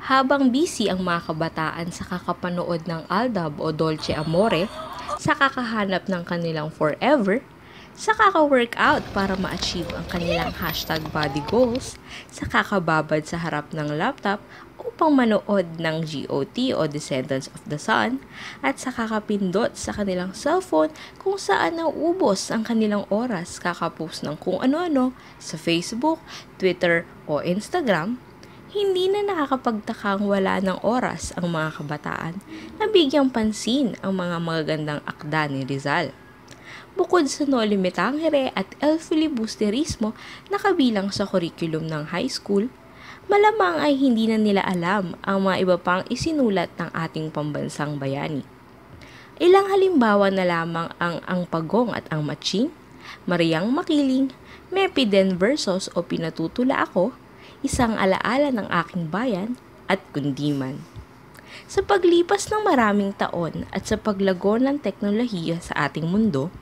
Habang busy ang mga kabataan sa kakapanood ng Aldab o Dolce Amore, sa kakahanap ng kanilang forever, sa kaka-workout para ma-achieve ang kanilang #body goals, sa kakababad sa harap ng laptop upang manood ng GOT o Descendants of the Sun, at sa kakapindot sa kanilang cellphone kung saan nauubos ang kanilang oras kakapost ng kung ano-ano sa Facebook, Twitter o Instagram. Hindi na nakakapagtakang wala ng oras ang mga kabataan na bigyang pansin ang mga magagandang akda ni Rizal. Bukod sa No Limit Tangere at El Filibusterismo na kabilang sa curriculum ng high school, malamang ay hindi na nila alam ang mga iba pang isinulat ng ating pambansang bayani. Ilang halimbawa na lamang ang Pagong at ang Matching, Mariang Makiling, Mepiden versus o Pinatutula Ako, Isang Alaala ng Aking Bayan, at Kundiman. Sa paglipas ng maraming taon at sa paglago ng teknolohiya sa ating mundo,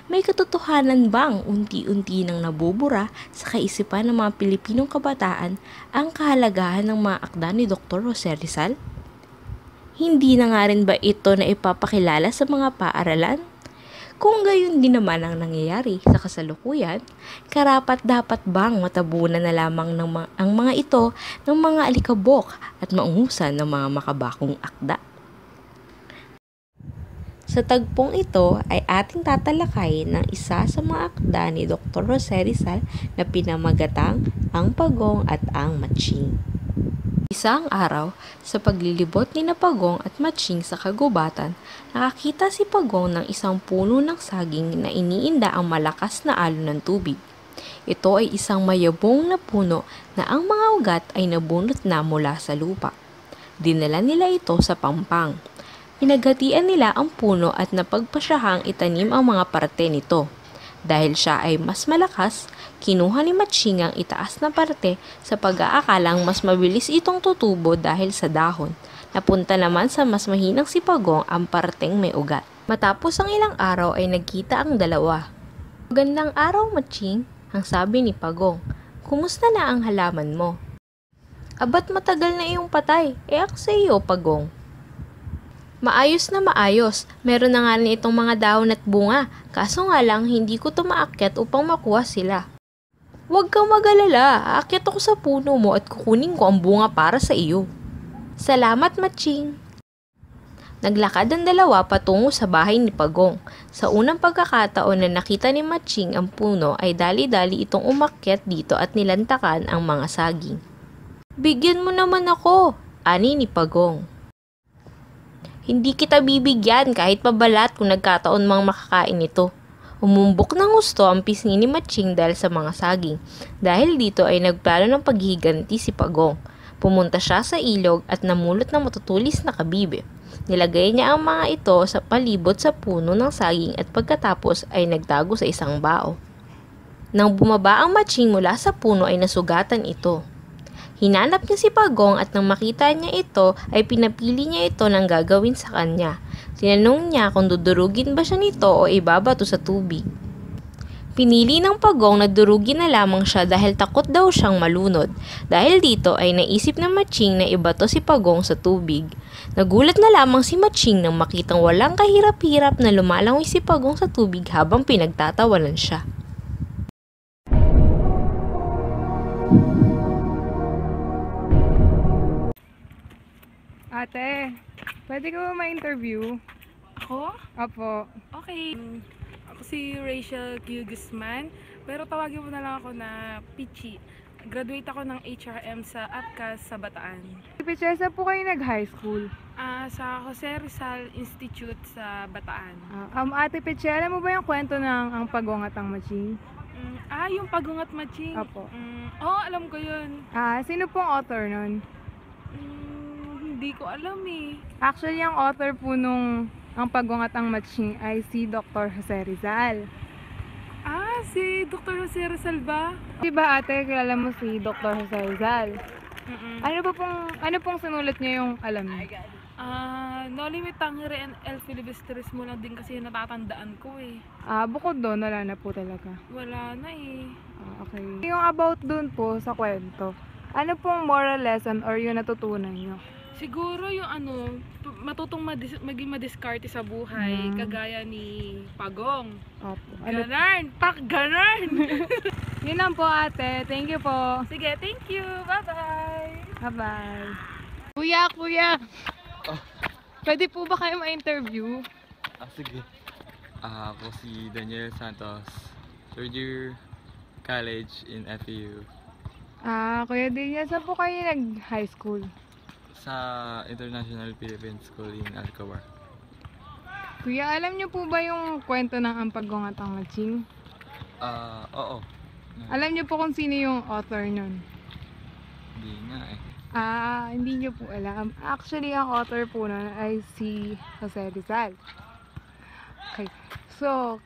may katotohanan bang unti-unti nang nabubura sa kaisipan ng mga Pilipinong kabataan ang kahalagahan ng mga akda ni Dr. Jose Rizal? Hindi na nga rin ba ito na ipapakilala sa mga paaralan? Kung gayon din naman ang nangyayari sa kasalukuyan, karapat-dapat bang matabunan na lamang ang mga ito ng mga alikabok at maungusan ng mga makabakong akda? Sa tagpong ito ay ating tatalakay ng isa sa mga akda ni Dr. Jose Rizal na pinamagatang Ang Pagong at ang Matching. Isang araw, sa paglilibot ni na Pagong at Matching sa kagubatan, nakakita si Pagong ng isang puno ng saging na iniinda ang malakas na alon ng tubig. Ito ay isang mayabong na puno na ang mga ugat ay nabunot na mula sa lupa. Dinala nila ito sa Pampang. Pinaghatian nila ang puno at napagpasyahang itanim ang mga parte nito. Dahil siya ay mas malakas, kinuha ni Matching ang itaas na parte sa pag-aakalang mas mabilis itong tutubo dahil sa dahon. Napunta naman sa mas mahinang si Pagong ang parteng may ugat. Matapos ang ilang araw ay nagkita ang dalawa. "Magandang araw, Matching," ang sabi ni Pagong. "Kumusta na ang halaman mo?" "Abat matagal na iyong patay, ako sa iyo, Pagong." "Maayos na maayos. Meron na nga rin itong mga dahon at bunga. Kaso nga lang, hindi ko tumaakyat upang makuha sila." "Huwag kang mag-alala. Aakyat ako sa puno mo at kukunin ko ang bunga para sa iyo." "Salamat, Matching." Naglakad ang dalawa patungo sa bahay ni Pagong. Sa unang pagkakataon na nakita ni Matching ang puno ay dali-dali itong umakyat dito at nilantakan ang mga saging. "Bigyan mo naman ako," ani ni Pagong. "Hindi kita bibigyan kahit pabalat kung nagkataon mang makakain ito." Umumbok ng gusto ang pisngi ni Matching dahil sa mga saging. Dahil dito ay nagplano ng paghihiganti si Pagong. Pumunta siya sa ilog at namulot ng matutulis na kabibe. Nilagay niya ang mga ito sa palibot sa puno ng saging at pagkatapos ay nagtago sa isang bao. Nang bumaba ang Matching mula sa puno ay nasugatan ito. Hinanap niya si Pagong at nang makita niya ito ay pinapili niya ito ng gagawin sa kanya. Tinanong niya kung dudurugin ba siya nito o ibabato sa tubig. Pinili ng Pagong na durugin na lamang siya dahil takot daw siyang malunod. Dahil dito ay naisip ng Matching na ibato si Pagong sa tubig. Nagulat na lamang si Matching nang makitang walang kahirap-hirap na lumalangoy si Pagong sa tubig habang pinagtatawanan siya. Ate, pwede ko ba ma-interview? Ako? Opo. Okay. Ako si Rachel Q. Guzman, pero tawagin mo na lang ako na Pichi. Graduate ako ng HRM sa APCAS sa Bataan. Pichesa po kayo nag-high school? Sa Jose Rizal Institute sa Bataan. Ate Pichi, alam mo ba yung kwento ng Ang Pagong at ang Matching? Yung Pagong at Matching? Opo. Alam ko yun. Sino pong author nun? Hindi ko alam eh. Actually, ang author po nung Ang Pagong at ang Matching ay si Dr. Jose Rizal. Si Dr. Jose Rizal ba? Diba ate, kilala mo si Dr. Jose Rizal? Ano pong sinulat niya yung alam niyo? No Limit Tangere and El Filibusterismo lang din kasi natatandaan ko eh. Bukod doon, wala na po talaga. Wala na eh. Okay. Yung about doon po sa kwento, Ano pong moral lesson or yung natutunan nyo? Siguro yung matutong maging madiskarte sa buhay, Mm. kagaya ni Pagong. Opo. Ano? Ganarn! Pak ganarn! Yun lang po ate. Thank you po. Sige, thank you! Bye-bye! Bye-bye. Kuya! Oh. Pwede po ba kayo ma-interview? Sige. Ako si Daniel Santos, third year college in FEU Kuya Daniel, saan po kayo nag-high school? sa International Philippine School in Alcobar. Kuya, alam niyo po ba yung kwento ng Ampagong at ang Matching? Oo. Alam niyo po kung sino yung author nun? Hindi nga eh. Hindi niyo po alam. Actually, ang author po nun ay si Jose Rizal. Okay. So,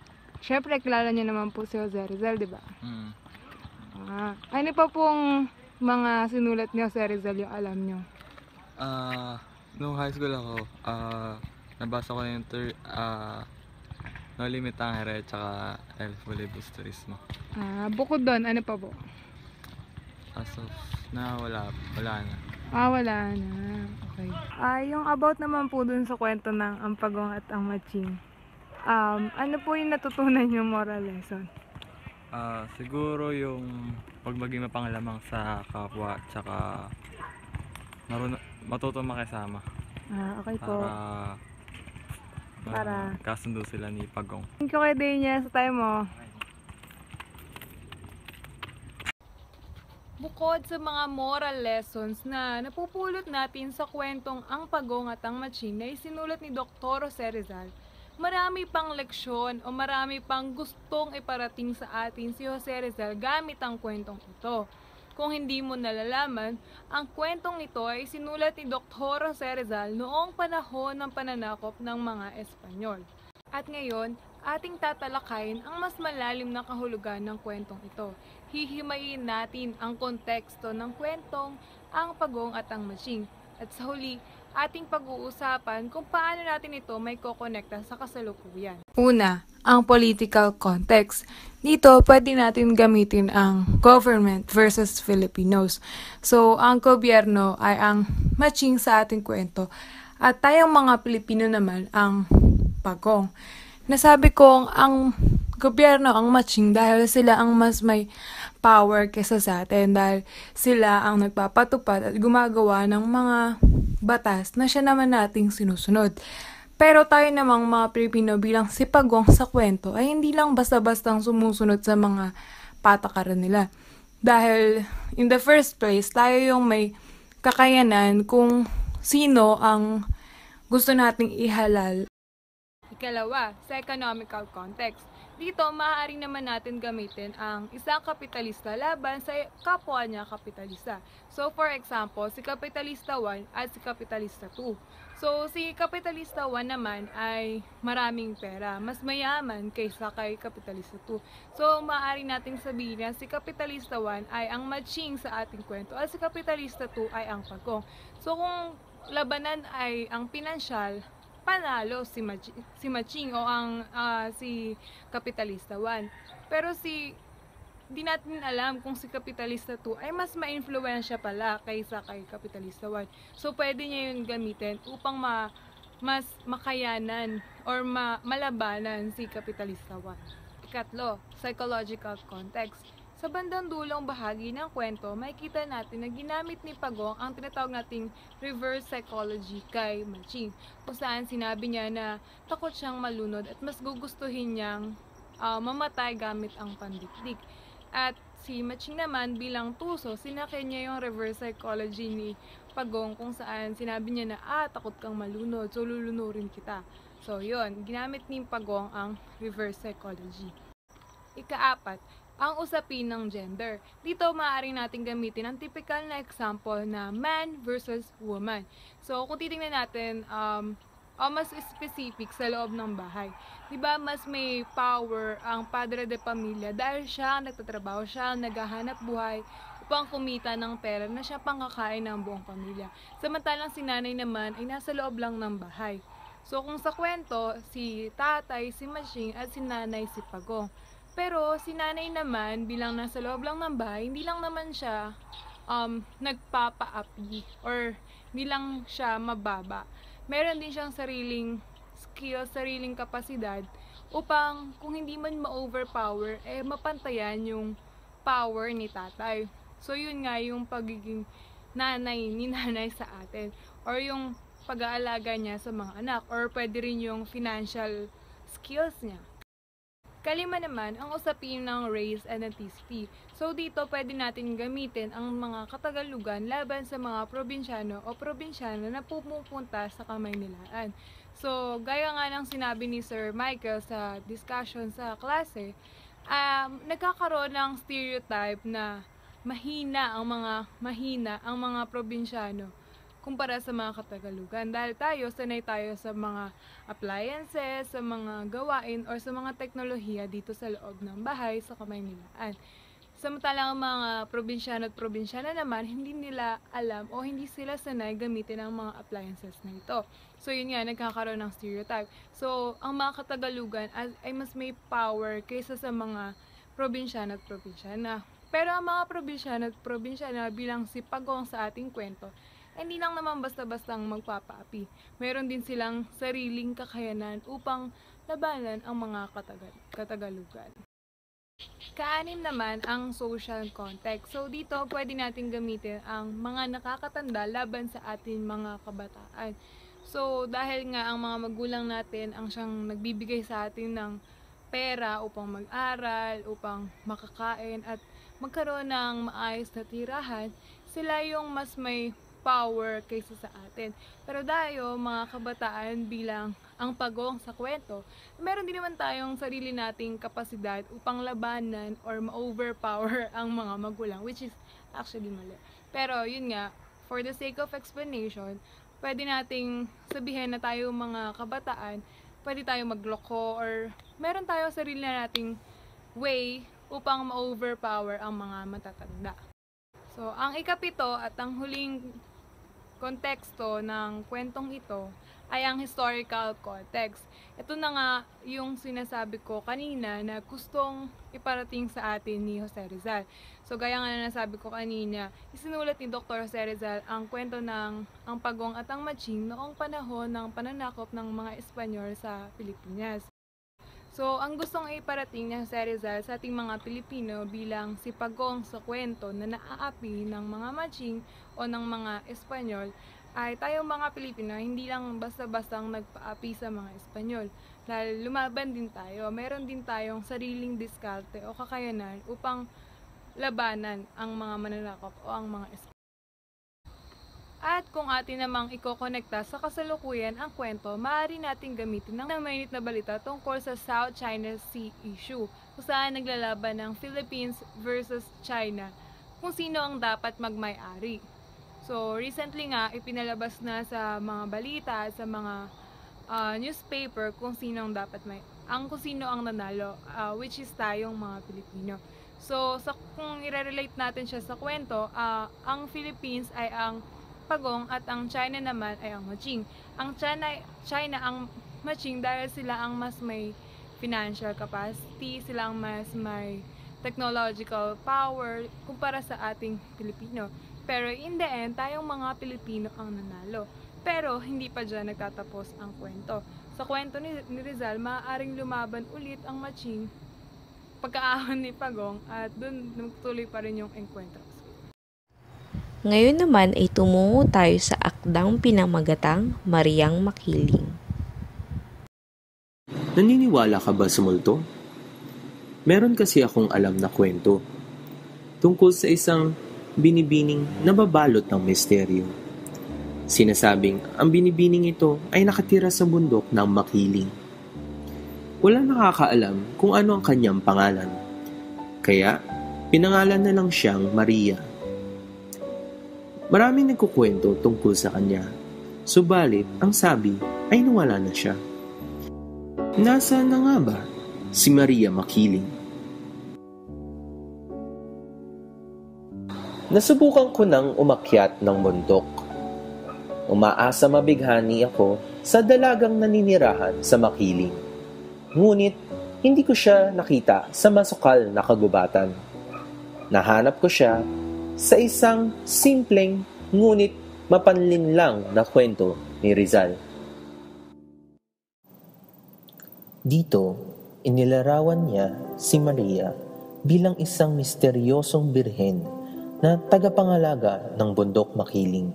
syempre, kilala niyo naman po si Jose Rizal, di ba? Mm. Ano pa pong mga sinulat ni Jose Rizal yung alam niyo? Nung high school ako, nabasa ko yung No Limit Tangere tsaka El Fulibus Turismo. Bukod doon, ano pa po? As of na wala na. Wala na. Okay. Yung about naman po dun sa kwento ng Ampagong at ang Matching. Ano po yung natutunan yung moral lesson? Siguro yung pag maging mapanglamang sa kapwa tsaka matutong makisama Okay po. Para kasundo sila ni Pagong. thank you kay Daniel sa time mo. Bukod sa mga moral lessons na napupulot natin sa kwentong Ang Pagong at ang Matching na isinulat ni Dr. Jose Rizal, marami pang leksyon o marami pang gustong iparating sa atin si Jose Rizal gamit ang kwentong ito. Kung hindi mo nalalaman, ang kwentong ito ay sinulat ni Dr. Jose Rizal noong panahon ng pananakop ng mga Espanyol. At ngayon, ating tatalakayin ang mas malalim na kahulugan ng kwentong ito. Hihimayin natin ang konteksto ng kwentong Ang Pagong at ang Matching. At sa huli, ating pag-uusapan kung paano natin ito may kokonekta sa kasalukuyan. Una, ang political context. Dito, pwede natin gamitin ang government versus Filipinos. So, ang gobyerno ay ang matching sa ating kwento. At tayong mga Pilipino naman ang Pagong. Nasabi kong ang gobyerno ang matching dahil sila ang mas may power kesa sa atin. Dahil sila ang nagpapatupad at gumagawa ng mga batas na siya naman nating sinusunod. Pero tayo namang mga Pilipino bilang si Pagong sa kwento ay hindi lang basta-bastang sumusunod sa mga patakaran nila. Dahil in the first place, tayo yung may kakayanan kung sino ang gusto nating ihalal. Ikalawa, sa economical context. Dito, maaari naman natin gamitin ang isang kapitalista laban sa kapwa niya kapitalista. So, for example, si Kapitalista 1 at si Kapitalista 2. So, si Kapitalista 1 naman ay maraming pera, mas mayaman kaysa kay Kapitalista 2. So, maaari nating sabihin na si Kapitalista 1 ay ang matching sa ating kwento at si Kapitalista 2 ay ang Pagong. So, kung labanan ay ang pinansyal, panalo si Matching o ang si Kapitalista 1. Pero di natin alam kung si Kapitalista 2 ay mas ma-influensya pala kaysa kay Kapitalista 1. So, pwede niya yun gamitin upang mas makayanan or malabanan si Kapitalista 1. Ikatlo, psychological context. Sa bandang dulong bahagi ng kwento, makikita natin na ginamit ni Pagong ang tinatawag nating reverse psychology kay Matching. Kung saan sinabi niya na takot siyang malunod at mas gugustuhin niyang mamatay gamit ang pandikdik. At si Matching naman bilang tuso, sinakay niya yung reverse psychology ni Pagong kung saan sinabi niya na takot kang malunod, so lulunurin kita. So yun, ginamit ni Pagong ang reverse psychology. Ikaapat, ang usapin ng gender. Dito maaaring natin gamitin ang typical na example na man versus woman. So kung titingnan natin, mas specific sa loob ng bahay. Diba mas may power ang padre de pamilya dahil siya ang nagtatrabaho, siya ang naghahanap buhay upang kumita ng pera na siya pangkakain ng buong pamilya. Samantalang si nanay naman ay nasa loob lang ng bahay. So kung sa kwento, si tatay, si Matching at si nanay si Pagong. Pero si nanay naman, bilang nasa loob lang ng bahay, hindi lang naman siya nagpapaapi or hindi lang siya mababa. Meron din siyang sariling skill, sariling kapasidad upang kung hindi man ma-overpower, mapantayan yung power ni tatay. So yun nga yung pagiging nanay ni nanay sa atin, or yung pag-aalaga niya sa mga anak, or pwede rin yung financial skills niya. Kalima naman ang usapin ng race and ethnicity. So dito pwede natin gamitin ang mga Katagalugan laban sa mga probinsyano o probinsyana na pumupunta sa Kamaynilaan. So gaya nga ng sinabi ni Sir Michael sa discussion sa klase, nagkakaroon ng stereotype na mahina ang mga probinsyano kumpara sa mga Katagalugan, dahil sanay tayo sa mga appliances, sa mga gawain, or sa mga teknolohiya dito sa loob ng bahay sa Kamaynilaan. Samantalang ang mga probinsyano at probinsyana naman, hindi nila alam o hindi sila sanay gamitin ang mga appliances na ito. So yun nga, nagkakaroon ng stereotype. So ang mga Katagalugan ay mas may power kaysa sa mga probinsyano at probinsyana. Pero ang mga probinsyano at probinsyana bilang si Pagong sa ating kwento, hindi lang naman basta-bastang magpapaapi. Meron din silang sariling kakayanan upang labanan ang mga Katagalugan. Kaanim naman ang social context. So dito pwede natin gamitin ang mga nakakatanda laban sa ating mga kabataan. So dahil nga ang mga magulang natin ang siyang nagbibigay sa atin ng pera upang mag-aral, upang makakain at magkaroon ng maayos na tirahan, sila yung mas may power kaysa sa atin. Pero tayo, mga kabataan bilang ang Pagong sa kwento, meron din naman tayong sarili nating kapasidad upang labanan or ma-overpower ang mga magulang, which is actually mali. Pero yun nga, for the sake of explanation, pwede nating sabihin na tayo mga kabataan, pwede tayo magloko or meron tayo sarili na nating way upang ma-overpower ang mga matatanda. So, ang ikapito at ang huling konteksto ng kwentong ito ay ang historical context. Ito na nga yung sinasabi ko kanina na gustong iparating sa atin ni Jose Rizal. So gaya nga na nasabi ko kanina, isinulat ni Dr. Jose Rizal ang kwento ng ang Pagong at ang Matching noong panahon ng pananakop ng mga Espanyol sa Pilipinas. So, ang gustong iparating ni Jose Rizal sa ating mga Pilipino bilang si Pagong sa kwento na naaapi ng mga Matching o ng mga Espanyol ay tayong mga Pilipino hindi lang basta-bastang nagpaapi sa mga Espanyol. Dahil lumaban din tayo, meron din tayong sariling diskarte o kakayanan upang labanan ang mga mananakop o ang mga Espanyol. At kung atin namang ikokonekta sa kasalukuyan ang kwento, maaari natin gamitin ng mainit na balita tungkol sa South China Sea issue, kung saan naglalaban ng Philippines versus China, kung sino ang dapat magmay-ari. So, recently nga, ipinalabas na sa mga balita, sa mga newspaper kung sino ang nanalo, which is tayong mga Pilipino. So, kung i-relate natin siya sa kwento, ang Philippines ay ang Pagong at ang China naman ay ang Matching. Ang China ang Matching dahil sila ang mas may financial capacity, sila ang mas may technological power kumpara sa ating Pilipino. Pero in the end, tayong mga Pilipino ang nanalo. Pero hindi pa dyan nagtatapos ang kwento. Sa kwento ni Rizal, maaaring lumaban ulit ang Matching pagkaahon ni Pagong at dun nagtuloy pa rin yung enkwentro. Ngayon naman ay tumungo tayo sa akdang pinamagatang Mariang Makiling. Naniniwala ka ba sa multo? Meron kasi akong alam na kwento tungkol sa isang binibining nababalot ng misteryo. Sinasabing ang binibining ito ay nakatira sa bundok ng Makiling. Walang nakakaalam kung ano ang kanyang pangalan, kaya pinangalan na lang siyang Maria. Maraming nagkukwento tungkol sa kanya, subalit ang sabi ay nawala na siya. Nasaan na nga ba si Maria Makiling? Nasubukan ko nang umakyat ng bundok. Umaasa mabighani ako sa dalagang naninirahan sa Makiling. Ngunit hindi ko siya nakita sa masukal na kagubatan. Nahanap ko siya sa isang simpleng ngunit mapanlinlang na kwento ni Rizal. Dito, inilarawan niya si Maria bilang isang misteryosong birhen na tagapangalaga ng bundok makiling.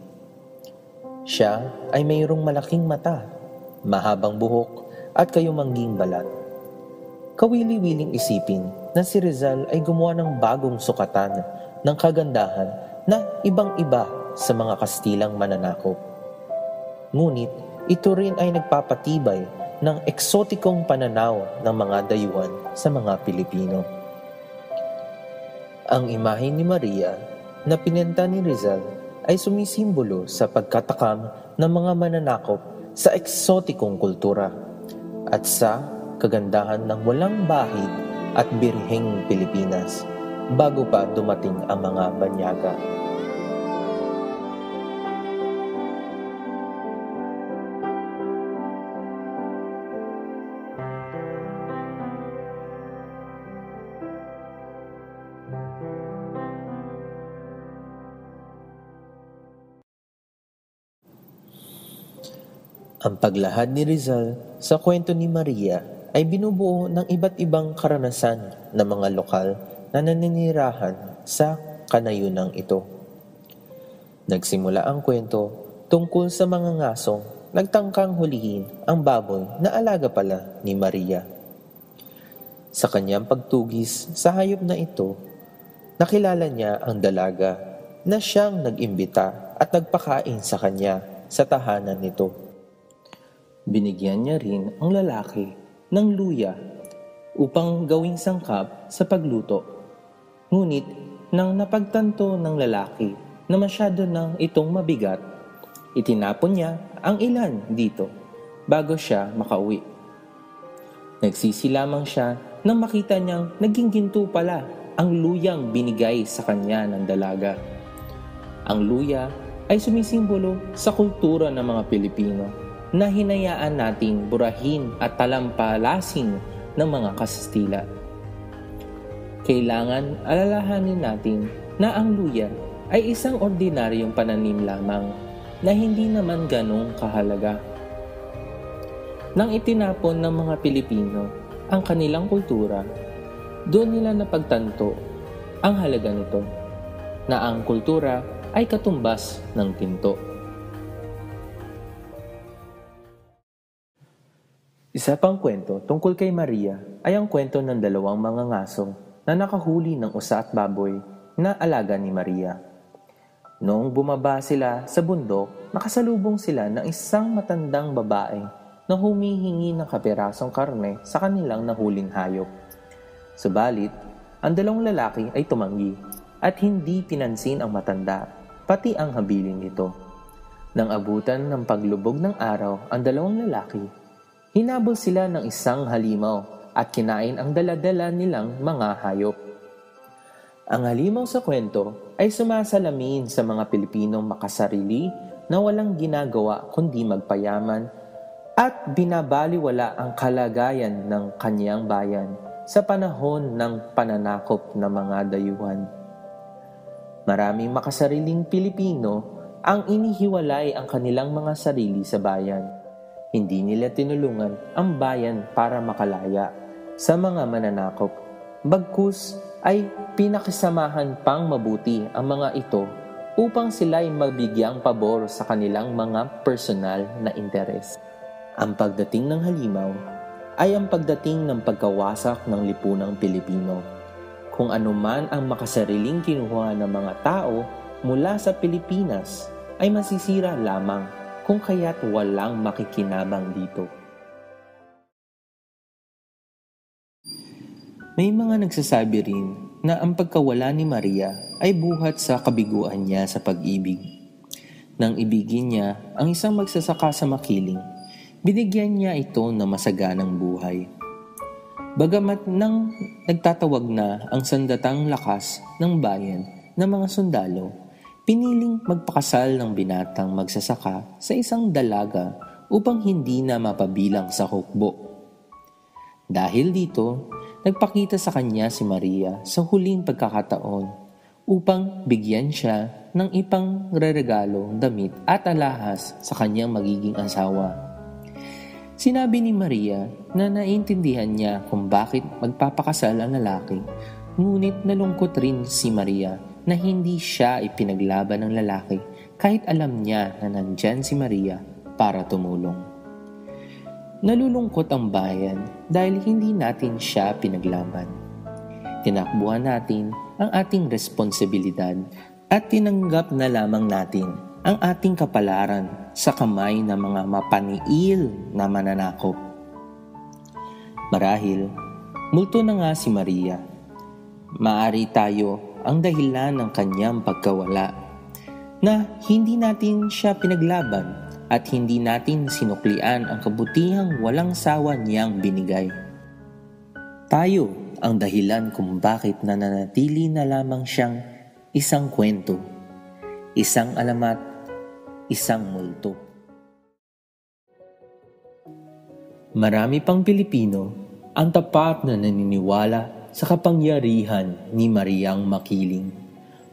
Siya ay mayroong malaking mata, mahabang buhok at kayumangging balat. Kawili-wiling isipin na si Rizal ay gumawa ng bagong sukatan ng kagandahan na ibang-iba sa mga Kastilang mananakop. Ngunit ito rin ay nagpapatibay ng eksotikong pananaw ng mga dayuhan sa mga Pilipino. Ang imahe ni Maria na pinenta ni Rizal ay sumisimbolo sa pagkatakam ng mga mananakop sa eksotikong kultura at sa kagandahan ng walang bahid at birheng Pilipinas bago pa dumating ang mga banyaga. Ang paglahad ni Rizal sa kwento ni Maria ay binubuo ng iba't ibang karanasan ng mga lokal na naninirahan sa kanayunang ito. Nagsimula ang kwento tungkol sa mga ngasong nagtangkang hulihin ang baboy na alaga pala ni Maria. Sa kanyang pagtugis sa hayop na ito, nakilala niya ang dalaga na siyang nag-imbita at nagpakain sa kanya sa tahanan nito. Binigyan niya rin ang lalaki ng luya upang gawing sangkap sa pagluto. Ngunit nang napagtanto ng lalaki na masyado nang itong mabigat, itinapon niya ang ilan dito bago siya makauwi. Nagsisi lamang siya nang makita niyang naging ginto pala ang luyang binigay sa kanya ng dalaga. Ang luya ay sumisimbolo sa kultura ng mga Pilipino na hinayaan nating burahin at talampalasin ng mga Kastila. Kailangan alalahanin natin na ang luya ay isang ordinaryong pananim lamang na hindi naman ganong kahalaga. Nang itinapon ng mga Pilipino ang kanilang kultura, doon nila napagtanto ang halaga nito, na ang kultura ay katumbas ng tinto. Isa pang kwento tungkol kay Maria ay ang kwento ng dalawang mga ngaso na nakahuli ng usa at baboy na alaga ni Maria. Noong bumaba sila sa bundok, nakasalubong sila ng isang matandang babae na humihingi ng kapirasong karne sa kanilang nahuling hayop. Subalit, ang dalawang lalaki ay tumanggi at hindi pinansin ang matanda, pati ang habilin nito. Nang abutan ng paglubog ng araw ang dalawang lalaki, hinabol sila ng isang halimaw at kinain ang dala-dala nilang mga hayop. Ang halimaw sa kwento ay sumasalamin sa mga Pilipinong makasarili na walang ginagawa kundi magpayaman at binabaliwala ang kalagayan ng kanyang bayan sa panahon ng pananakop ng mga dayuhan. Maraming makasariling Pilipino ang inihiwalay ang kanilang mga sarili sa bayan. Hindi nila tinulungan ang bayan para makalaya sa mga mananakop. Bagkus ay pinakisamahan pang mabuti ang mga ito upang sila'y mabigyang pabor sa kanilang mga personal na interes. Ang pagdating ng halimaw ay ang pagdating ng pagkawasak ng lipunang Pilipino. Kung anuman ang makasariling kinuha ng mga tao mula sa Pilipinas ay masisira lamang kung kaya't walang makikinabang dito. May mga nagsasabi rin na ang pagkawala ni Maria ay buhat sa kabiguan niya sa pag-ibig. Nang ibigin niya ang isang magsasaka sa makiling, binigyan niya ito ng masaganang buhay. Bagamat nang nagtatawag na ang sandatang lakas ng bayan ng mga sundalo, piniling magpakasal ng binatang magsasaka sa isang dalaga upang hindi na mapabilang sa hukbo. Dahil dito, nagpakita sa kanya si Maria sa huling pagkakataon upang bigyan siya ng ipang regalo, damit at alahas sa kanyang magiging asawa. Sinabi ni Maria na naiintindihan niya kung bakit magpapakasal ang lalaki, ngunit nalungkot rin si Maria na hindi siya ipinaglaban ng lalaki kahit alam niya na nandyan si Maria para tumulong. Nalulungkot ang bayan dahil hindi natin siya pinaglaban. Tinakbuhan natin ang ating responsibilidad at tinanggap na lamang natin ang ating kapalaran sa kamay ng mga mapaniil na mananakop. Marahil, multo na nga si Maria. Maari tayo ang dahilan ng kanyang pagkawala, na hindi natin siya pinaglaban at hindi natin sinuklian ang kabutihang walang sawa niyang binigay. Tayo ang dahilan kung bakit nananatili na lamang siyang isang kwento, isang alamat, isang multo. Marami pang Pilipino ang tapat na naniniwala sa kapangyarihan ni Mariang Makiling.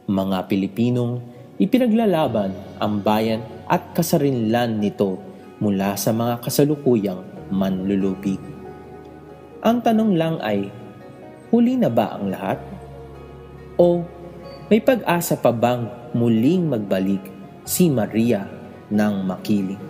Mga Pilipinong ipinaglalaban ang bayan at kasarinlan nito mula sa mga kasalukuyang manlulupig. Ang tanong lang ay, huli na ba ang lahat? O may pag-asa pa bang muling magbalik si Maria ng Makiling?